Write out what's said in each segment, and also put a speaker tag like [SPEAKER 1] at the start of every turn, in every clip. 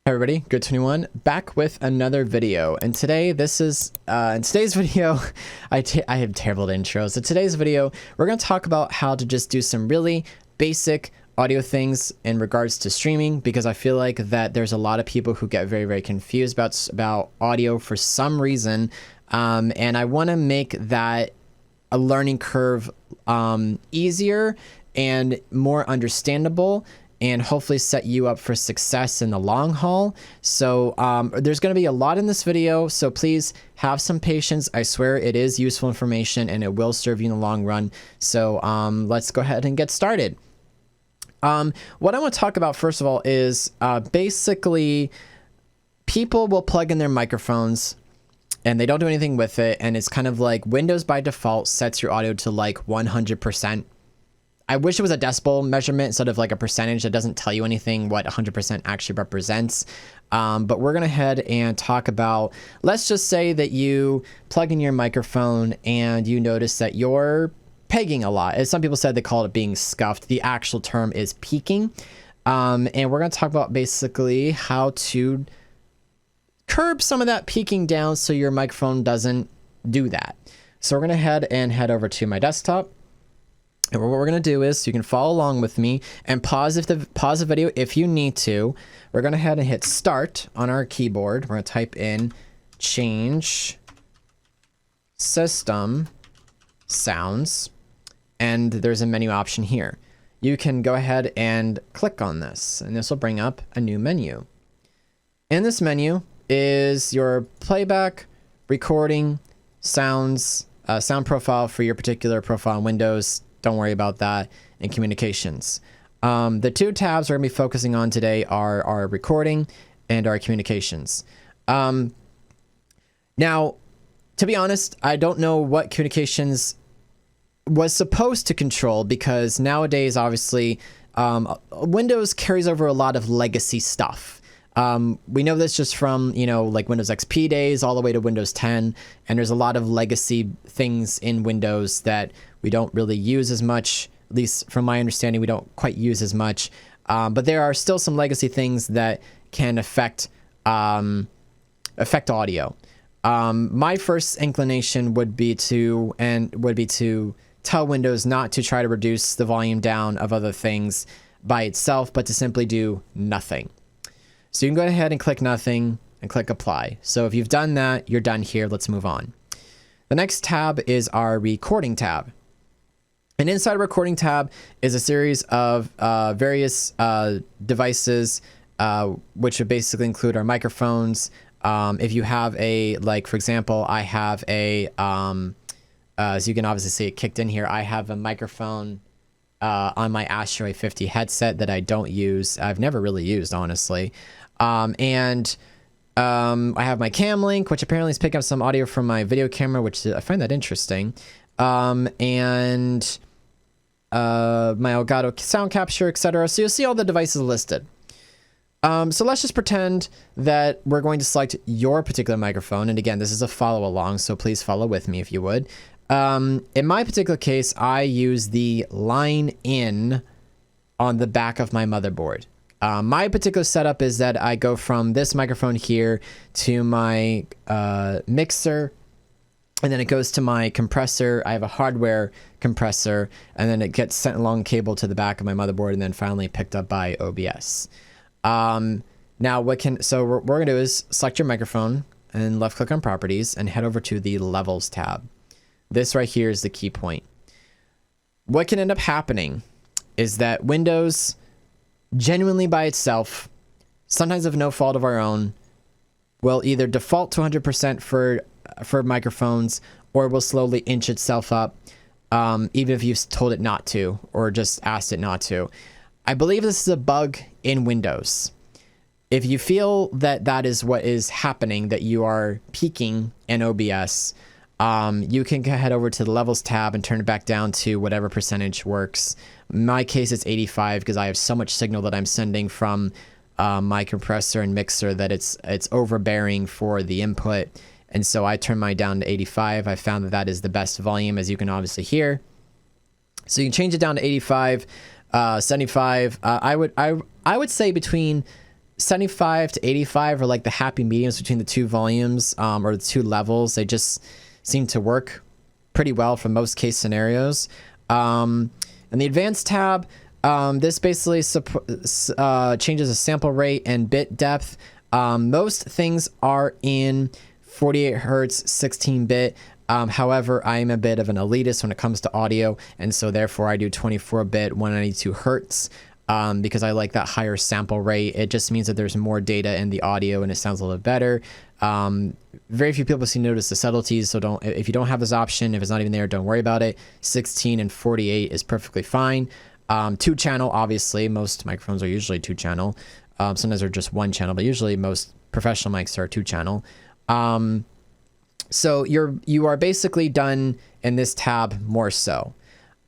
[SPEAKER 1] Hey everybody, Good21 back with another video, and today in today's video I have terrible intros. So today's video we're going to talk about how to just do some really basic audio things in regards to streaming, because I feel like that there's a lot of people who get very confused about audio for some reason, and I want to make that a learning curve easier and more understandable, and hopefully set you up for success in the long haul. So there's going to be a lot in this video, so please have some patience. I swear it is useful information and it will serve you in the long run. So let's go ahead and get started. What I want to talk about first of all is basically people will plug in their microphones and they don't do anything with it, and it's kind of like Windows by default sets your audio to like 100%. I wish it was a decibel measurement instead of like a percentage that doesn't tell you anything what 100% actually represents. But we're going to head and talk about, let's just say that you plug in your microphone and you notice that you're pegging a lot. As some people said, they call it being scuffed. The actual term is peaking. And we're going to talk about basically how to curb some of that peaking down so your microphone doesn't do that. So we're going to head over to my desktop. And what we're going to do is, you can follow along with me and pause the video if you need to. We're going to head and hit start on our keyboard. We're going to type in change system sounds, and there's a menu option here. You can go ahead and click on this, and this will bring up a new menu. In this menu is your playback, recording, sounds, sound profile for your particular profile in Windows. Don't worry about that. In communications. The two tabs we're going to be focusing on today are our recording and our communications. Now, to be honest, I don't know what communications was supposed to control, because nowadays, obviously, Windows carries over a lot of legacy stuff. We know this just from, like Windows XP days all the way to Windows 10, and there's a lot of legacy things in Windows that we don't really use as much, at least from my understanding, we don't quite use as much. But there are still some legacy things that can affect audio. My first inclination would be to tell Windows not to try to reduce the volume down of other things by itself, but to simply do nothing. So you can go ahead and click nothing and click apply. So if you've done that, you're done here. Let's move on. The next tab is our recording tab. And inside a recording tab is a series of various devices, which would basically include our microphones. If you have for example, I have as you can obviously see it kicked in here, I have a microphone on my Astro A50 headset that I don't use. I've never really used, honestly. I have my Cam Link, which apparently is picking up some audio from my video camera, which I find that interesting. My Elgato sound capture, etc. So you'll see all the devices listed. So let's just pretend that we're going to select your particular microphone. And again, this is a follow along, so please follow with me if you would. In my particular case, I use the line in on the back of my motherboard. My particular setup is that I go from this microphone here to my mixer, and then it goes to my compressor. I have a hardware compressor, and then it gets sent along cable to the back of my motherboard, and then finally picked up by OBS. Now so what we're gonna do is select your microphone and left click on properties and head over to the levels tab. This right here is the key point. What can end up happening is that Windows, genuinely by itself, sometimes of no fault of our own, will either default to 100% for microphones, or will slowly inch itself up, even if you've told it not to or just asked it not to. I believe this is a bug in Windows. If you feel that that is what is happening, that you are peaking in OBS, you can head over to the levels tab and turn it back down to whatever percentage works. In my case, it's 85 because I have so much signal that I'm sending from my compressor and mixer that it's overbearing for the input. And so I turn mine down to 85. I found that that is the best volume, as you can obviously hear. So you can change it down to 85, 75. I would say between 75 to 85 are like the happy mediums between the two volumes, or the two levels. They just seem to work pretty well for most case scenarios. And the advanced tab, this basically changes the sample rate and bit depth. Most things are in 48 hertz, 16-bit. However, I am a bit of an elitist when it comes to audio, and so therefore I do 24-bit, 192 hertz. Because I like that higher sample rate. It just means that there's more data in the audio and it sounds a little bit better. Very few people seem to notice the subtleties, so if you don't have this option, if it's not even there, don't worry about it. 16 and 48 is perfectly fine. 2-channel, obviously, most microphones are usually 2-channel. Sometimes they're just 1-channel, but usually most professional mics are 2-channel. So you are basically done in this tab more so.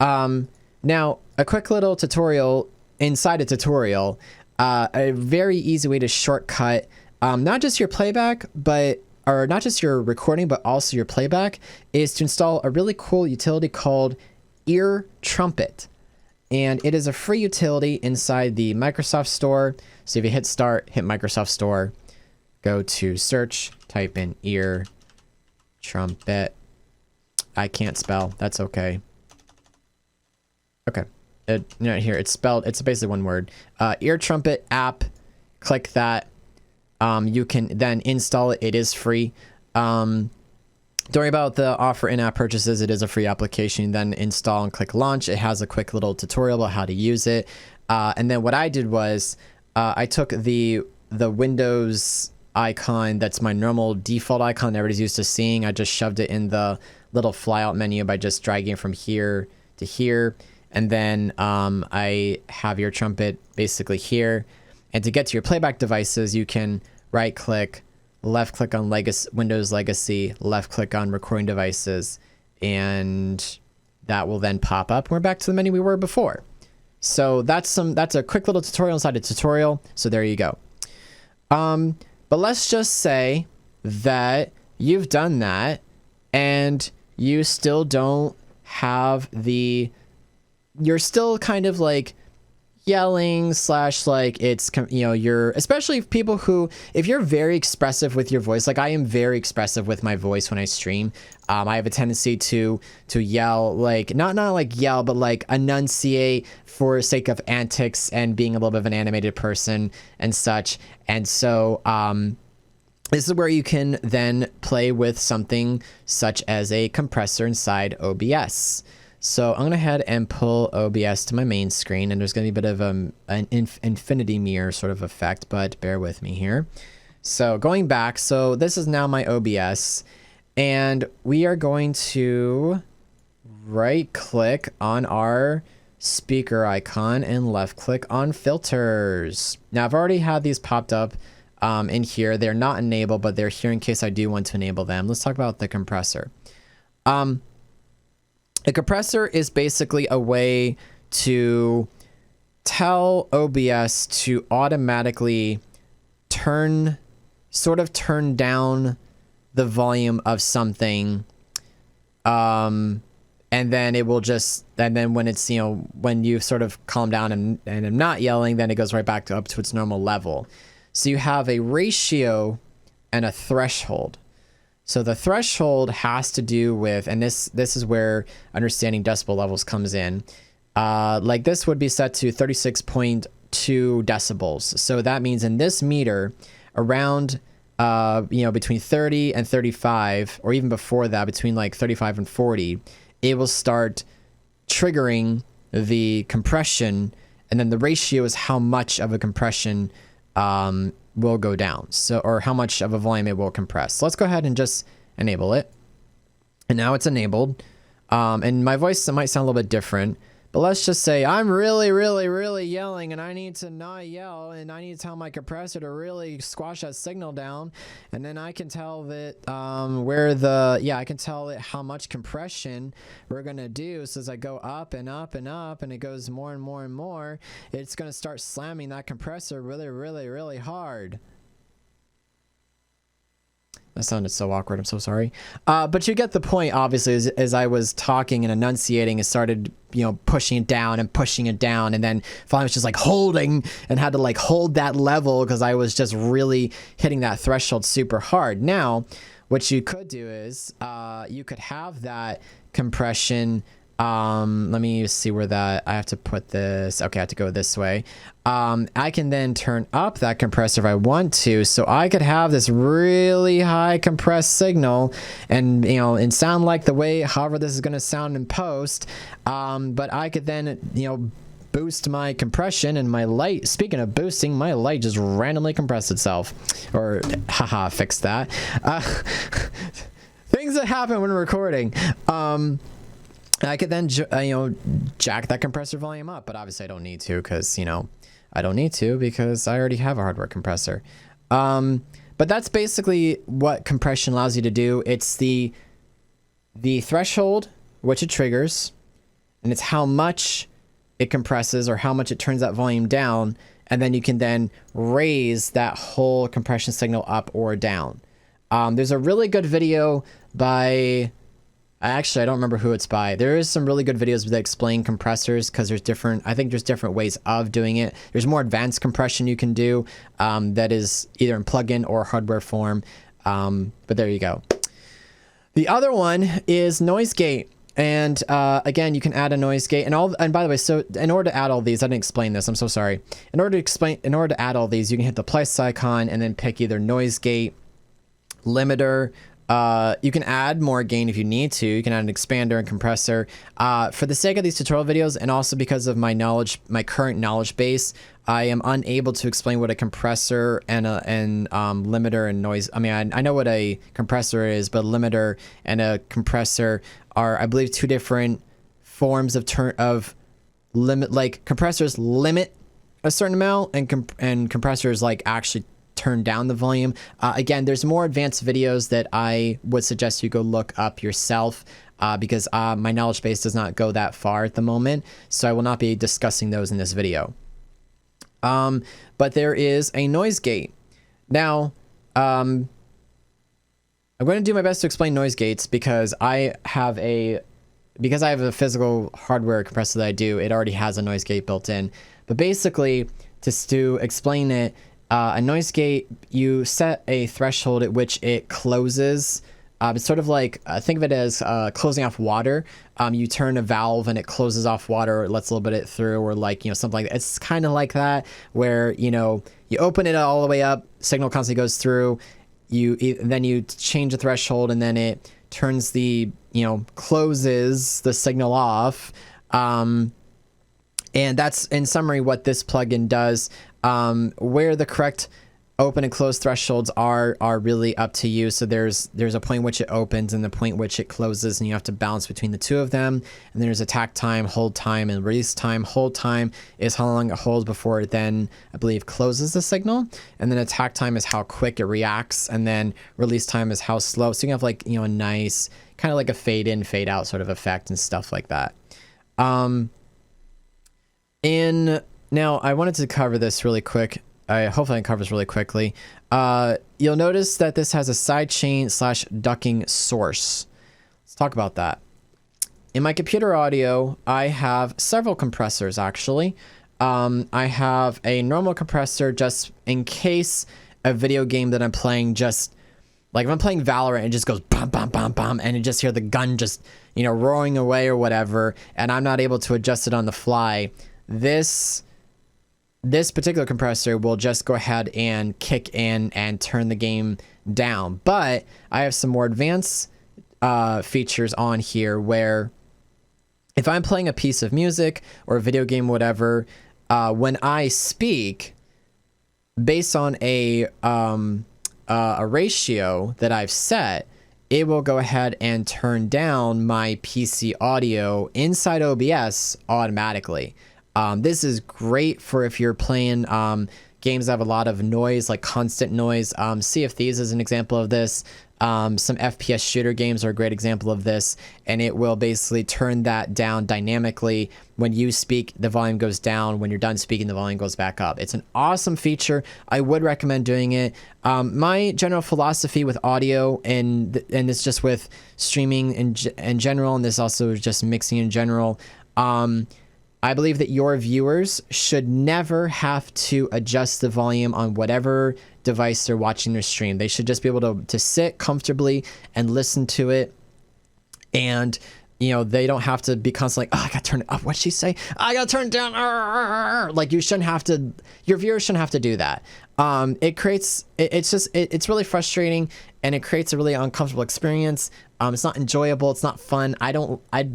[SPEAKER 1] Now, a quick little tutorial inside a tutorial, a very easy way to shortcut not just your playback, or not just your recording, but also your playback, is to install a really cool utility called Ear Trumpet. And it is a free utility inside the Microsoft Store. So if you hit start, hit Microsoft Store, go to search, type in Ear Trumpet. I can't spell, that's okay. Okay. Here it's spelled, it's basically one word. Ear Trumpet app, click that. You can then install it. It is free. Don't worry about the offer in-app purchases. It is a free application. Then install and click launch. It has a quick little tutorial about how to use it. And then what I did was I took the Windows icon that's my normal default icon everybody's used to seeing. I just shoved it in the little flyout menu by just dragging it from here to here. And then I have Ear Trumpet basically here. And to get to your playback devices, you can right click, left click on Windows Legacy, left click on recording devices, and that will then pop up. We're back to the menu we were before. So that's a quick little tutorial inside a tutorial. So there you go. But let's just say that you've done that and you still don't have you're still kind of like yelling / like it's, you're, especially people who, if you're very expressive with your voice, like I am very expressive with my voice when I stream. I have a tendency to yell, like not like yell, but like enunciate for sake of antics and being a little bit of an animated person and such. And so this is where you can then play with something such as a compressor inside OBS. So I'm going to head and pull OBS to my main screen, and there's going to be a bit of an infinity mirror sort of effect, but bear with me here. So going back, so this is now my OBS, and we are going to right click on our speaker icon and left click on filters. Now I've already had these popped up in here. They're not enabled, but they're here in case I do want to enable them. Let's talk about the compressor. A compressor is basically a way to tell OBS to automatically turn down the volume of something. And then it will just, and then when it's, when you sort of calm down and I'm not yelling, then it goes right back up to its normal level. So you have a ratio and a threshold. So the threshold has to do with, and this is where understanding decibel levels comes in. Like this would be set to 36.2 decibels. So that means in this meter, around, between 30 and 35, or even before that, between like 35 and 40, it will start triggering the compression, and then the ratio is how much of a compression will go down, so, or how much of a volume it will compress. So let's go ahead and just enable it. And now it's enabled. And my voice might sound a little bit different, but let's just say I'm really, really, really yelling and I need to not yell, and I need to tell my compressor to really squash that signal down. And then I can tell that I can tell it how much compression we're going to do. So as I go up and up and up and it goes more and more and more, it's going to start slamming that compressor really, really, really hard. That sounded so awkward. I'm so sorry. But you get the point, obviously, as I was talking and enunciating, it started, pushing it down and pushing it down. And then finally I was just like holding and had to like hold that level because I was just really hitting that threshold super hard. Now, what you could do is you could have that compression. Let me see where I have to put this. Okay, I have to go this way. I can then turn up that compressor if I want to, so I could have this really high compressed signal and sound like the way, however this is going to sound in post. But I could then, boost my compression, and my light, speaking of boosting, my light just randomly compressed itself. Or, haha, fix that. Things that happen when recording. I could then, jack that compressor volume up, but obviously I don't need to because, I don't need to because I already have a hardware compressor. But that's basically what compression allows you to do. It's the threshold, which it triggers, and it's how much it compresses or how much it turns that volume down, and then you can then raise that whole compression signal up or down. There's a really good video by... Actually, I don't remember who it's by. There is some really good videos that explain compressors because I think there's different ways of doing it. There's more advanced compression you can do that is either in plugin or hardware form. But there you go. The other one is noise gate. And again, you can add a noise gate and by the way, so in order to add all these, I didn't explain this. I'm so sorry. In order to add all these, you can hit the plus icon and then pick either noise gate, limiter. You can add more gain if you need to. You can add an expander and compressor. For the sake of these tutorial videos, and also because of my current knowledge base, I am unable to explain what a compressor and limiter and noise. I mean, I know what a compressor is, but a limiter and a compressor are, I believe, two different forms of limit. Like compressors limit a certain amount, and compressors like actually turn down the volume. Again, there's more advanced videos that I would suggest you go look up yourself because my knowledge base does not go that far at the moment, so I will not be discussing those in this video. But there is a noise gate. Now, I'm going to do my best to explain noise gates because I have a physical hardware compressor that I do. It already has a noise gate built in. But basically, just to explain it, a noise gate, you set a threshold at which it closes. It's sort of like, think of it as closing off water. You turn a valve and it closes off water, or it lets a little bit of it through, or like, something like that. It's kind of like that, where, you open it all the way up, signal constantly goes through, then you change the threshold, and then it turns closes the signal off. And that's, in summary, what this plugin does. Where the correct open and close thresholds are really up to you. So there's a point which it opens and the point which it closes, and you have to balance between the two of them. And then there's attack time, hold time, and release time. Hold time is how long it holds before it then, I believe, closes the signal. And then attack time is how quick it reacts, and then release time is how slow. So you can have like, a nice kind of like a fade in, fade out sort of effect and stuff like that. Now, I wanted to cover this really quick. Hopefully I can cover this really quickly. You'll notice that this has a sidechain / ducking source. Let's talk about that. In my computer audio, I have several compressors, actually. I have a normal compressor just in case a video game that I'm playing just... Like if I'm playing Valorant, it just goes bam, bam, bam, bam, and you just hear the gun just, roaring away or whatever, and I'm not able to adjust it on the fly. This particular compressor will just go ahead and kick in and turn the game down. But I have some more advanced features on here where if I'm playing a piece of music or a video game, whatever, when I speak, based on a ratio that I've set, it will go ahead and turn down my PC audio inside OBS automatically. This is great for if you're playing games that have a lot of noise, like constant noise. Sea of Thieves is an example of this. Some FPS shooter games are a great example of this, and it will basically turn that down dynamically. When you speak, the volume goes down. When you're done speaking, the volume goes back up. It's an awesome feature. I would recommend doing it. My general philosophy with audio, and it's just with streaming in general, and this also just mixing in general, I believe that your viewers should never have to adjust the volume on whatever device they're watching their stream. They should just be able to sit comfortably and listen to it. And, you know, they don't have to be constantly like, oh, I got to turn it up. What'd she say? I got to turn it down. Like, you shouldn't have to, your viewers shouldn't have to do that. It's really frustrating, and it creates a really uncomfortable experience. It's not enjoyable. It's not fun. I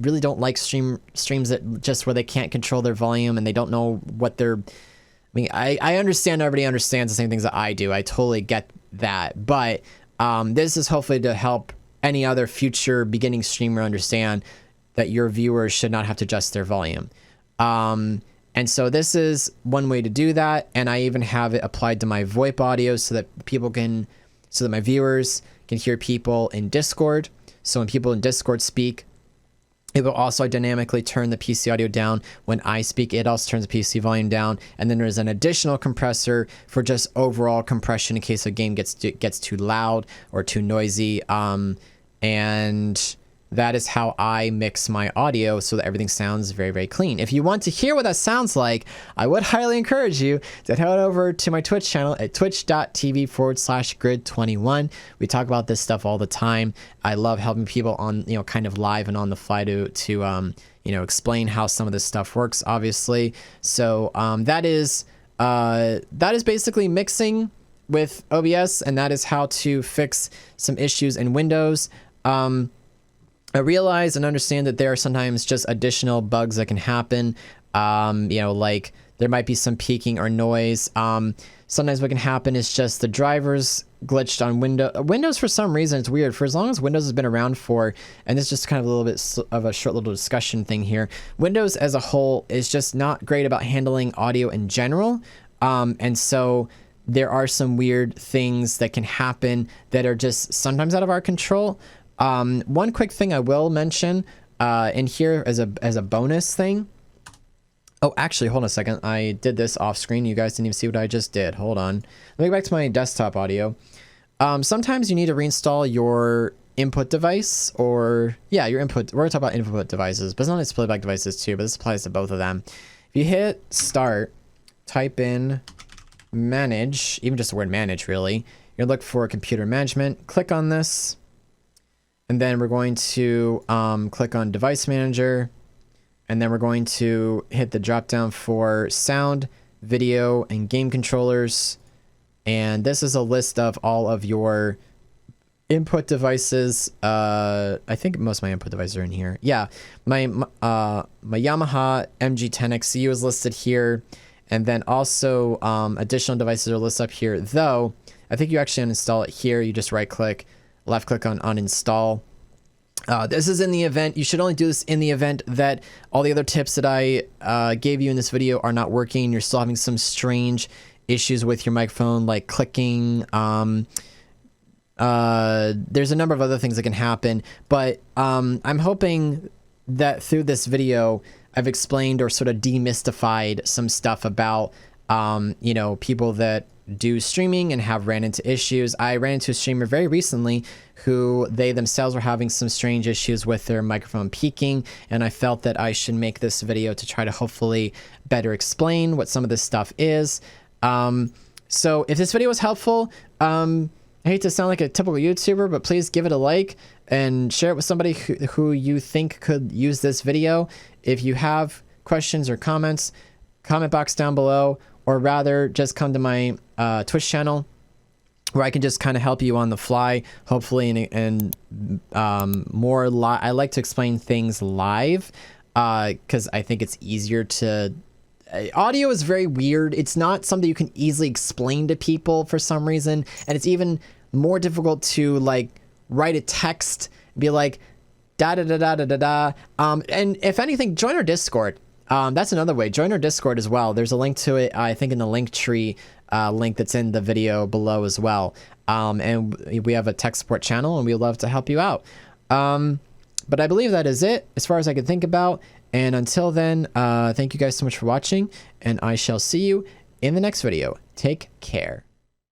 [SPEAKER 1] really don't like streams that just where they can't control their volume and they don't know what they're, I mean, I understand everybody understands the same things that I do. I totally get that. But this is hopefully to help any other future beginning streamer understand that your viewers should not have to adjust their volume. And so this is one way to do that. And I even have it applied to my VoIP audio so that my viewers can hear people in Discord. So when people in Discord speak, it will also dynamically turn the PC audio down. When I speak, it also turns the PC volume down. And then there's an additional compressor for just overall compression in case a game gets too loud or too noisy. And that is how I mix my audio so that everything sounds very, very clean. If you want to hear what that sounds like, I would highly encourage you to head over to my Twitch channel at twitch.tv/grid21. We talk about this stuff all the time. I love helping people on, you know, kind of live and on the fly to you know, explain how some of this stuff works, obviously. So that is basically mixing with OBS, and that is how to fix some issues in Windows. I realize and understand that there are sometimes just additional bugs that can happen. You know, like there might be some peaking or noise. Sometimes what can happen is just the drivers glitched on Windows for some reason. It's weird. For as long as Windows has been around for, and this is just kind of a little bit of a short little discussion thing here, Windows as a whole is just not great about handling audio in general. And so there are some weird things that can happen that are just sometimes out of our control. One quick thing I will mention in here as a bonus thing. Oh, actually, hold on a second. I did this off screen. You guys didn't even see what I just did. Hold on. Let me go back to my desktop audio. Sometimes you need to reinstall your input device, or yeah, your input. We're gonna talk about input devices, but it's not just playback devices too, but this applies to both of them. If you hit start, type in manage, even just the word manage really, you're gonna look for computer management, click on this. And then we're going to click on Device Manager, and then we're going to hit the drop down for sound, video, and game controllers. And this is a list of all of your input devices. I think most of my input devices are in here. Yeah, my Yamaha MG10XCU is listed here, and then also additional devices are listed up here. Though I think you actually uninstall it here. You just right click. Left click on uninstall. This is in the event, you should only do this in the event that all the other tips that I gave you in this video are not working. You're still having some strange issues with your microphone, like clicking. There's a number of other things that can happen, but I'm hoping that through this video, I've explained or sort of demystified some stuff about, you know, people that do streaming and have ran into issues. I ran into a streamer very recently who they themselves were having some strange issues with their microphone peaking, and I felt that I should make this video to try to hopefully better explain what some of this stuff is. So if this video was helpful, I hate to sound like a typical YouTuber, but please give it a like and share it with somebody who you think could use this video. If you have questions or comments, comment box down below, or rather just come to my Twitch channel where I can just kind of help you on the fly, hopefully, and more live. I like to explain things live because I think it's easier to... audio is very weird. It's not something you can easily explain to people for some reason, and it's even more difficult to like write a text, be like da da da da da da da. And if anything, join our Discord. That's another way. Join our Discord as well. There's a link to it, I think, in the link tree link that's in the video below as well. And we have a tech support channel, and we'd love to help you out. But I believe that is it as far as I can think about. And until then, thank you guys so much for watching, and I shall see you in the next video. Take care.